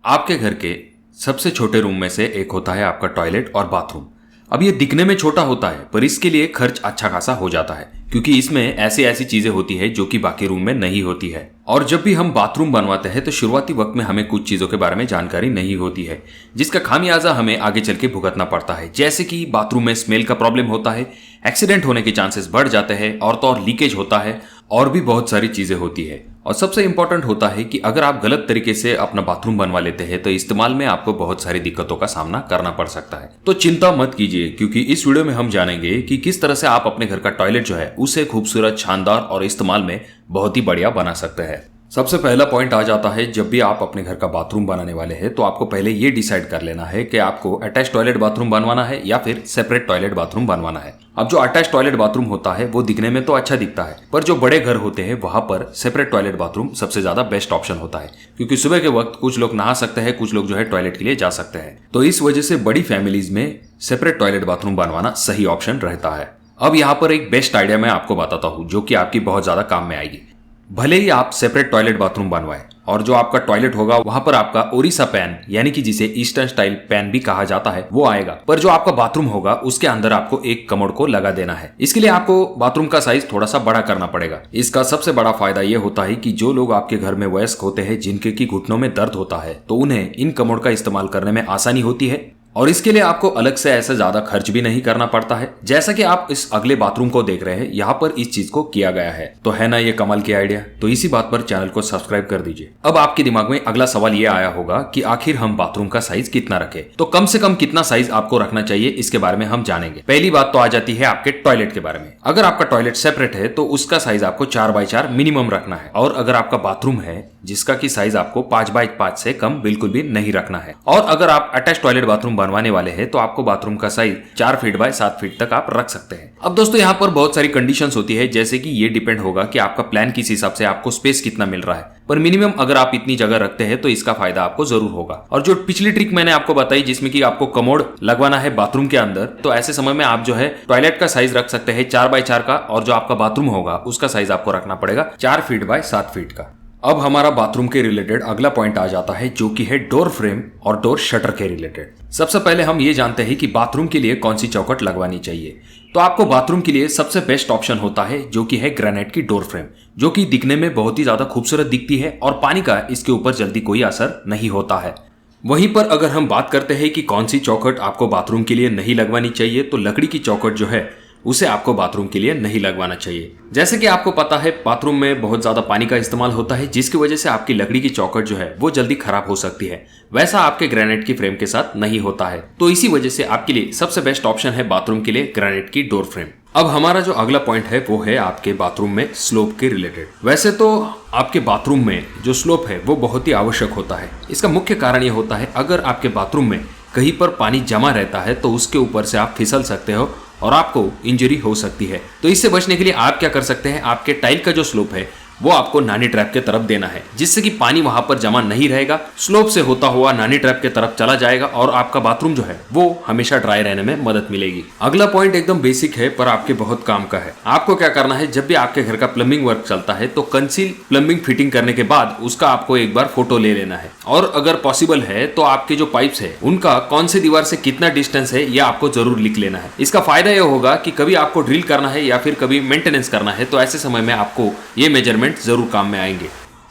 आपके घर के सबसे छोटे रूम में से एक होता है आपका टॉयलेट और बाथरूम। अब ये दिखने में छोटा होता है पर इसके लिए खर्च अच्छा खासा हो जाता है, क्योंकि इसमें ऐसी ऐसी चीजें होती है जो कि बाकी रूम में नहीं होती है। और जब भी हम बाथरूम बनवाते हैं तो शुरुआती वक्त में हमें कुछ चीजों के बारे में जानकारी नहीं होती है, जिसका खामियाजा हमें आगे चल के भुगतना पड़ता है। जैसे कि बाथरूम में स्मेल का प्रॉब्लम होता है, एक्सीडेंट होने के चांसेस बढ़ जाते हैं, और तो और लीकेज होता है, और भी बहुत सारी चीजें होती है। और सबसे इंपॉर्टेंट होता है कि अगर आप गलत तरीके से अपना बाथरूम बनवा लेते हैं तो इस्तेमाल में आपको बहुत सारी दिक्कतों का सामना करना पड़ सकता है। तो चिंता मत कीजिए, क्योंकि इस वीडियो में हम जानेंगे कि किस तरह से आप अपने घर का टॉयलेट जो है उसे खूबसूरत, शानदार और इस्तेमाल में बहुत ही बढ़िया बना सकते हैं। सबसे पहला पॉइंट आ जाता है, जब भी आप अपने घर का बाथरूम बनाने वाले हैं तो आपको पहले ये डिसाइड कर लेना है कि आपको अटैच टॉयलेट बाथरूम बनवाना है या फिर सेपरेट टॉयलेट बाथरूम बनवाना है। अब जो अटैच टॉयलेट बाथरूम होता है वो दिखने में तो अच्छा दिखता है, पर जो बड़े घर होते हैं वहां पर सेपरेट टॉयलेट बाथरूम सबसे ज्यादा बेस्ट ऑप्शन होता है, क्योंकि सुबह के वक्त कुछ लोग नहा सकते हैं, कुछ लोग जो है टॉयलेट के लिए जा सकते हैं। तो इस वजह से बड़ी फैमिलीज में सेपरेट टॉयलेट बाथरूम बनवाना सही ऑप्शन रहता है। अब यहाँ पर एक बेस्ट आइडिया मैं आपको बताता हूँ जो कि आपकी बहुत ज्यादा काम में आएगी। भले ही आप सेपरेट टॉयलेट बाथरूम बनवाएं और जो आपका टॉयलेट होगा वहां पर आपका ओरिसा पैन, यानी कि जिसे ईस्टर्न स्टाइल पैन भी कहा जाता है, वो आएगा, पर जो आपका बाथरूम होगा उसके अंदर आपको एक कमोड को लगा देना है। इसके लिए आपको बाथरूम का साइज थोड़ा सा बड़ा करना पड़ेगा। इसका सबसे बड़ा फायदा ये होता है कि जो लोग आपके घर में वयस्क होते हैं, जिनके की घुटनों में दर्द होता है, तो उन्हें इन कमोड का इस्तेमाल करने में आसानी होती है, और इसके लिए आपको अलग से ऐसा ज्यादा खर्च भी नहीं करना पड़ता है। जैसा कि आप इस अगले बाथरूम को देख रहे हैं, यहाँ पर इस चीज को किया गया है। तो है ना ये कमाल की आइडिया? तो इसी बात पर चैनल को सब्सक्राइब कर दीजिए। अब आपके दिमाग में अगला सवाल ये आया होगा कि आखिर हम बाथरूम का साइज कितना रखें, तो कम से कम कितना साइज आपको रखना चाहिए, इसके बारे में हम जानेंगे। पहली बात तो आ जाती है आपके टॉयलेट के बारे में। अगर आपका टॉयलेट सेपरेट है तो उसका साइज आपको 4x4 मिनिमम रखना है, और अगर आपका बाथरूम है जिसका की साइज आपको 5x5 से कम बिल्कुल भी नहीं रखना है, और अगर आप अटैच टॉयलेट बाथरूम बनवाने वाले हैं तो आपको बाथरूम का साइज 4 फीट बाय 7 फीट तक आप रख सकते हैं। अब दोस्तों यहाँ पर बहुत सारी कंडीशंस होती है, जैसे कि ये डिपेंड होगा कि आपका प्लान किस हिसाब से आपको स्पेस कितना मिल रहा है, पर मिनिमम अगर आप इतनी जगह रखते हैं तो इसका फायदा आपको जरूर होगा। और जो पिछली ट्रिक मैंने आपको बताई जिसमें कि आपको कमोड लगवाना है बाथरूम के अंदर, तो ऐसे समय में आप जो है टॉयलेट का साइज रख सकते हैं 4x4 का, और जो आपका बाथरूम होगा उसका साइज आपको रखना पड़ेगा 4 फीट बाय 7 फीट का। अब हमारा बाथरूम के रिलेटेड अगला पॉइंट आ जाता है, जो कि है डोर फ्रेम और डोर शटर के रिलेटेड। सबसे पहले हम ये जानते हैं कि बाथरूम के लिए कौन सी चौखट लगवानी चाहिए। तो आपको बाथरूम के लिए सबसे बेस्ट ऑप्शन होता है जो कि है ग्रेनाइट की डोर फ्रेम, जो कि दिखने में बहुत ही ज्यादा खूबसूरत दिखती है और पानी का इसके ऊपर जल्दी कोई असर नहीं होता है। वहीं पर अगर हम बात करते हैं कि कौन सी चौखट आपको बाथरूम के लिए नहीं लगवानी चाहिए, तो लकड़ी की चौखट जो है उसे आपको बाथरूम के लिए नहीं लगवाना चाहिए। जैसे कि आपको पता है बाथरूम में बहुत ज्यादा पानी का इस्तेमाल होता है, जिसकी वजह से आपकी लकड़ी की चौखट जो है वो जल्दी खराब हो सकती है। वैसा आपके ग्रेनाइट की फ्रेम के साथ नहीं होता है, तो इसी वजह से आपके लिए सबसे बेस्ट ऑप्शन है बाथरूम के लिए ग्रेनाइट की डोर फ्रेम। अब हमारा जो अगला पॉइंट है वो है आपके बाथरूम में स्लोप के रिलेटेड। वैसे तो आपके बाथरूम में जो स्लोप है वो बहुत ही आवश्यक होता है। इसका मुख्य कारण ये होता है, अगर आपके बाथरूम में कहीं पर पानी जमा रहता है तो उसके ऊपर से आप फिसल सकते हो और आपको इंजरी हो सकती है। तो इससे बचने के लिए आप क्या कर सकते हैं, आपके टाइल का जो स्लोप है वो आपको नानी ट्रैप के तरफ देना है, जिससे कि पानी वहां पर जमा नहीं रहेगा, स्लोप से होता हुआ नानी ट्रैप के तरफ चला जाएगा और आपका बाथरूम जो है वो हमेशा ड्राई रहने में मदद मिलेगी। अगला पॉइंट एकदम बेसिक है पर आपके बहुत काम का है। आपको क्या करना है, जब भी आपके घर का प्लम्बिंग वर्क चलता है तो कंसील प्लम्बिंग फिटिंग करने के बाद उसका आपको एक बार फोटो ले लेना है, और अगर पॉसिबल है तो आपके जो पाइप्स है उनका कौन से दीवार से कितना डिस्टेंस है यह आपको जरूर लिख लेना है। इसका फायदा यह होगा कि कभी आपको ड्रिल करना है या फिर कभी मेंटेनेंस करना है तो ऐसे समय में आपको ये मेजरमेंट जरूर काम में आएंगे।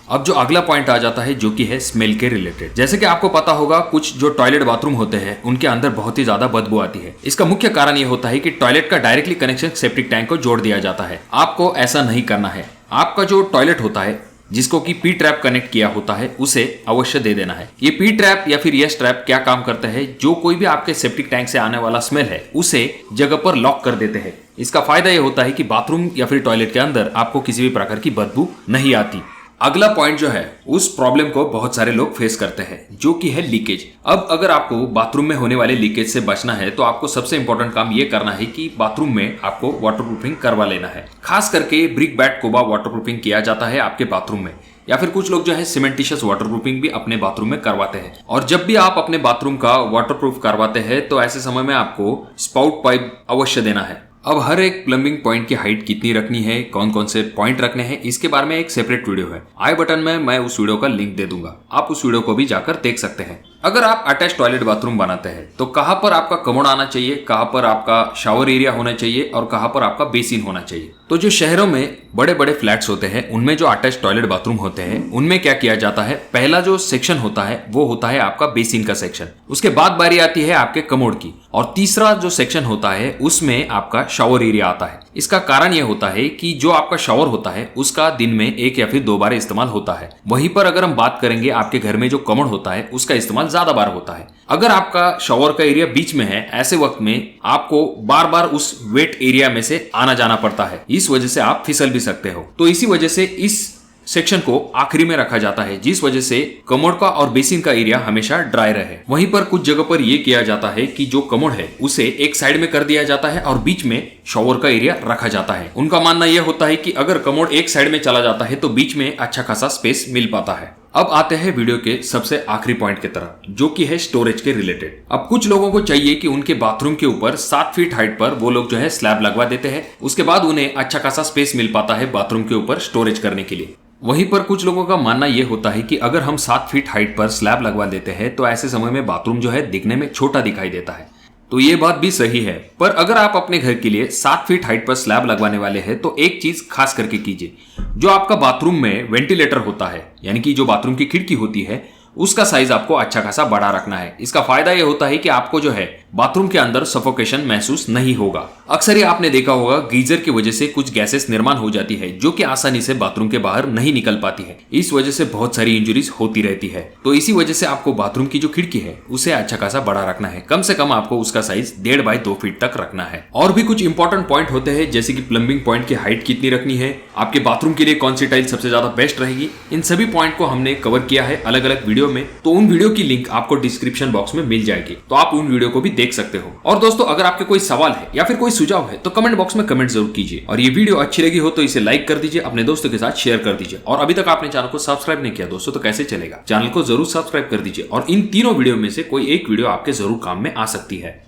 अब जो अगला पॉइंट आ जाता है जो कि है स्मेल के रिलेटेड। जैसे कि आपको पता होगा कुछ जो टॉयलेट बाथरूम होते हैं उनके अंदर बहुत ही ज्यादा बदबू आती है। इसका मुख्य कारण ये होता है कि टॉयलेट का डायरेक्टली कनेक्शन सेप्टिक टैंक को जोड़ दिया जाता है। आपको ऐसा नहीं करना है। आपका जो टॉयलेट होता है जिसको कि पी ट्रैप कनेक्ट किया होता है उसे अवश्य दे देना है। ये पी ट्रैप या फिर यस ट्रैप क्या काम करता है, जो कोई भी आपके सेप्टिक टैंक से आने वाला स्मेल है उसे जगह पर लॉक कर देते हैं। इसका फायदा ये होता है कि बाथरूम या फिर टॉयलेट के अंदर आपको किसी भी प्रकार की बदबू नहीं आती। अगला पॉइंट जो है उस प्रॉब्लम को बहुत सारे लोग फेस करते हैं, जो कि है लीकेज। अब अगर आपको बाथरूम में होने वाले लीकेज से बचना है तो आपको सबसे इंपॉर्टेंट काम ये करना है कि बाथरूम में आपको वाटरप्रूफिंग करवा लेना है। खास करके ब्रिक बैट कोबा वाटरप्रूफिंग किया जाता है आपके बाथरूम में, या फिर कुछ लोग जो है सीमेंटिशियस वाटरप्रूफिंग भी अपने बाथरूम में करवाते हैं। और जब भी आप अपने बाथरूम का वाटरप्रूफ करवाते हैं तो ऐसे समय में आपको स्पाउट पाइप अवश्य देना है। अब हर एक प्लम्बिंग पॉइंट की हाइट कितनी रखनी है, कौन कौन से पॉइंट रखने हैं, इसके बारे में एक सेपरेट वीडियो है। आई बटन में मैं उस वीडियो का लिंक दे दूंगा, आप उस वीडियो को भी जाकर देख सकते हैं। अगर आप अटैच टॉयलेट बाथरूम बनाते हैं तो कहां पर आपका कमोड आना चाहिए, कहां पर आपका शावर एरिया होना चाहिए और कहां पर आपका बेसिन होना चाहिए। तो जो शहरों में बड़े बड़े फ्लैट्स होते हैं उनमें जो अटैच टॉयलेट बाथरूम होते हैं उनमें क्या किया जाता है, पहला जो सेक्शन होता है वो होता है आपका बेसिन का सेक्शन, उसके बाद बारी आती है आपके कमोड की, और तीसरा जो सेक्शन होता है उसमें आपका शावर एरिया आता है। इसका कारण यह होता है कि जो आपका शावर होता है उसका दिन में 1 या फिर 2 बार इस्तेमाल होता है। वहीं पर अगर हम बात करेंगे आपके घर में जो कमोड होता है उसका इस्तेमाल ज्यादा बार होता है। अगर आपका शावर का एरिया बीच में है, ऐसे वक्त में आपको बार बार उस वेट एरिया में से आना जाना पड़ता है, इस वजह से आप फिसल भी सकते हो। तो इसी वजह से इस सेक्शन को आखिरी में रखा जाता है, जिस वजह से कमोड का और बेसिन का एरिया हमेशा ड्राई रहे। वहीं पर कुछ जगह पर यह किया जाता है कि जो कमोड है उसे एक साइड में कर दिया जाता है और बीच में शावर का एरिया रखा जाता है। उनका मानना यह होता है कि अगर कमोड एक साइड में चला जाता है तो बीच में अच्छा खासा स्पेस मिल पाता है। अब आते हैं वीडियो के सबसे आखिरी पॉइंट की तरफ, जो कि है स्टोरेज के रिलेटेड। अब कुछ लोगों को चाहिए कि उनके बाथरूम के ऊपर 7 फीट हाइट पर वो लोग जो है स्लैब लगवा देते हैं, उसके बाद उन्हें अच्छा खासा स्पेस मिल पाता है बाथरूम के ऊपर स्टोरेज करने के लिए। वहीं पर कुछ लोगों का मानना यह होता है कि अगर हम 7 फीट हाइट पर स्लैब लगवा देते हैं तो ऐसे समय में बाथरूम जो है दिखने में छोटा दिखाई देता है। तो ये बात भी सही है, पर अगर आप अपने घर के लिए 7 फीट हाइट पर स्लैब लगवाने वाले हैं तो एक चीज खास करके कीजिए, जो आपका बाथरूम में वेंटिलेटर होता है, यानी कि जो बाथरूम की खिड़की होती है उसका साइज आपको अच्छा खासा बड़ा रखना है। इसका फायदा यह होता है कि आपको जो है बाथरूम के अंदर सफोकेशन महसूस नहीं होगा। अक्सर ही आपने देखा होगा गीजर की वजह से कुछ गैसेस निर्माण हो जाती है जो कि आसानी से बाथरूम के बाहर नहीं निकल पाती है, इस वजह से बहुत सारी इंजरीज होती रहती है। तो इसी वजह से आपको बाथरूम की जो खिड़की है उसे अच्छा खासा बड़ा रखना है, कम से कम आपको उसका साइज 1.5 बाई 2 फीट तक रखना है। और भी कुछ इंपॉर्टेंट पॉइंट होते हैं, जैसे कि प्लम्बिंग पॉइंट की हाइट कितनी रखनी है, आपके बाथरूम के लिए कौन सी टाइल सबसे ज्यादा बेस्ट रहेगी। इन सभी पॉइंट को हमने कवर किया है अलग अलग वीडियो में, तो उन वीडियो की लिंक आपको डिस्क्रिप्शन बॉक्स में मिल जाएगी, तो आप उन वीडियो को भी देख सकते हो। और दोस्तों, अगर आपके कोई सवाल है या फिर कोई सुझाव है तो कमेंट बॉक्स में कमेंट जरूर कीजिए, और ये वीडियो अच्छी लगी हो तो इसे लाइक कर दीजिए, अपने दोस्तों के साथ शेयर कर दीजिए। और अभी तक आपने चैनल को सब्सक्राइब नहीं किया दोस्तों तो कैसे चलेगा, चैनल को जरूर सब्सक्राइब कर दीजिए, और इन तीनों वीडियो में से कोई एक वीडियो आपके जरूर काम में आ सकती है।